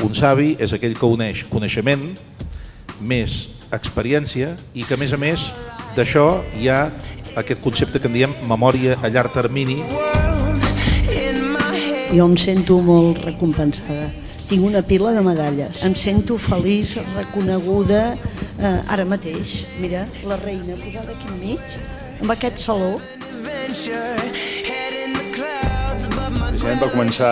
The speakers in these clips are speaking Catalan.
Un savi és aquell que uneix coneixement més experiència i que, a més d'això hi ha aquest concepte que en diem memòria a llarg termini. Jo em sento molt recompensada. Tinc una pila de medalles. Em sento feliç, reconeguda. Ara mateix, mira, la reina posada aquí enmig, amb aquest saló. Precisament va començar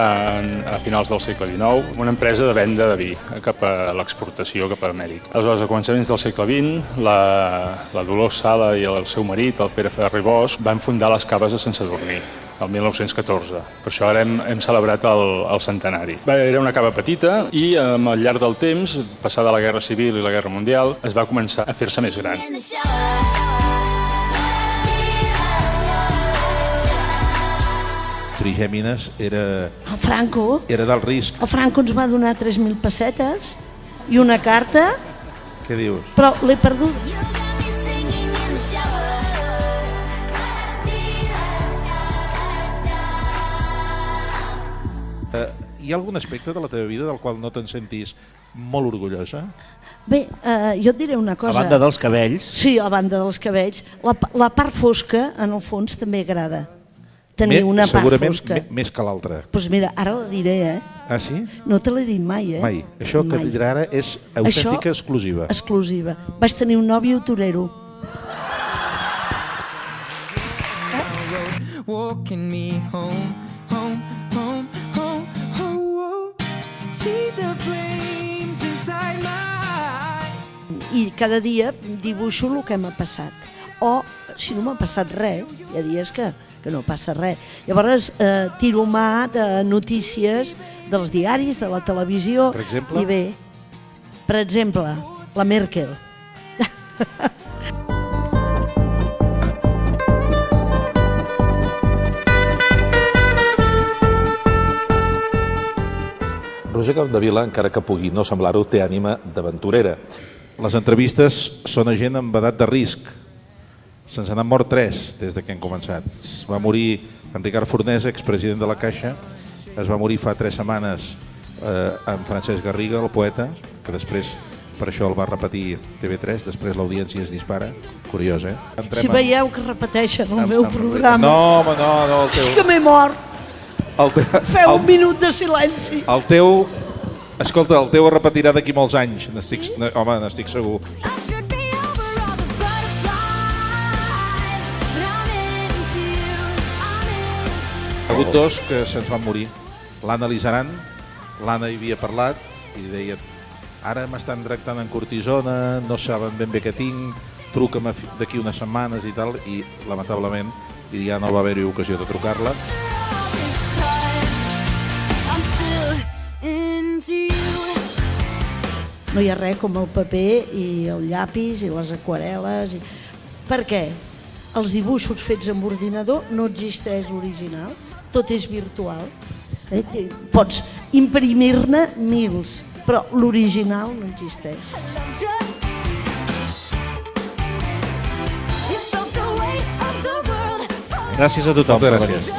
a finals del segle XIX amb una empresa de venda de vi cap a l'exportació cap a Amèrica. Aleshores, a començaments del segle XX, la Dolors Sala i el seu marit, el Pere Ferrer Bosch, van fundar les caves de Sant Sadurní el 1914. Per això ara hem celebrat el centenari. Era una cava petita i al llarg del temps, passada la Guerra Civil i la Guerra Mundial, es va començar a fer-se més gran. Trigèmines era... El Franco. Era del risc. El Franco ens va donar 3.000 pessetes i una carta. Què dius? Però l'he perdut. Hi ha algun aspecte de la teva vida del qual no te'n sentis molt orgullosa? Bé, jo et diré una cosa. A banda dels cabells. Sí, a banda dels cabells. La part fosca, en el fons, també agrada. Tenir una part fosca. Segurament més que l'altra. Doncs mira, ara la diré, Ah, sí? No te l'he dit mai, Mai. Això que et dirà ara és autèntica exclusiva. Exclusiva. Vaig tenir un nòvio torero. Walking me home, home, home, home, home. See the flames inside my eyes. I cada dia dibuixo el que m'ha passat. O, si no m'ha passat res, hi ha dies que no passa res. Llavors tiro mà de notícies dels diaris, de la televisió. Per exemple? I bé, per exemple, la Merkel. Roser Capdevila, encara que pugui no semblar-ho, té ànima d'aventurera. Les entrevistes són a gent amb edat de risc. Se'ns n'han mort 3 des que hem començat. Es va morir en Ricard Fornesa, expresident de la Caixa, es va morir fa 3 setmanes en Francesc Garriga, el poeta, que després per això el va repetir TV3, després l'audiència es dispara. Curiós, eh? Si veieu que repeteixen el meu programa... No, home, no, el teu... És que m'he mort. Feu un minut de silenci. El teu... Escolta, el teu es repetirà d'aquí molts anys. Home, n'estic segur. Hi ha hagut 2 que se'ns van morir. L'Anna Lizaran, l'Anna hi havia parlat i deia ara m'estan tractant en cortisona, no saben ben bé què tinc, truca'm d'aquí unes setmanes i tal, i lamentablement ja no va haver-hi ocasió de trucar-la. No hi ha res com el paper i el llapis i les aquarel·les. Per què? Els dibuixos fets amb ordinador no existeix l'original, tot és virtual. Pots imprimir-ne 1000, però l'original no existeix. Gràcies a tothom. Moltes gràcies.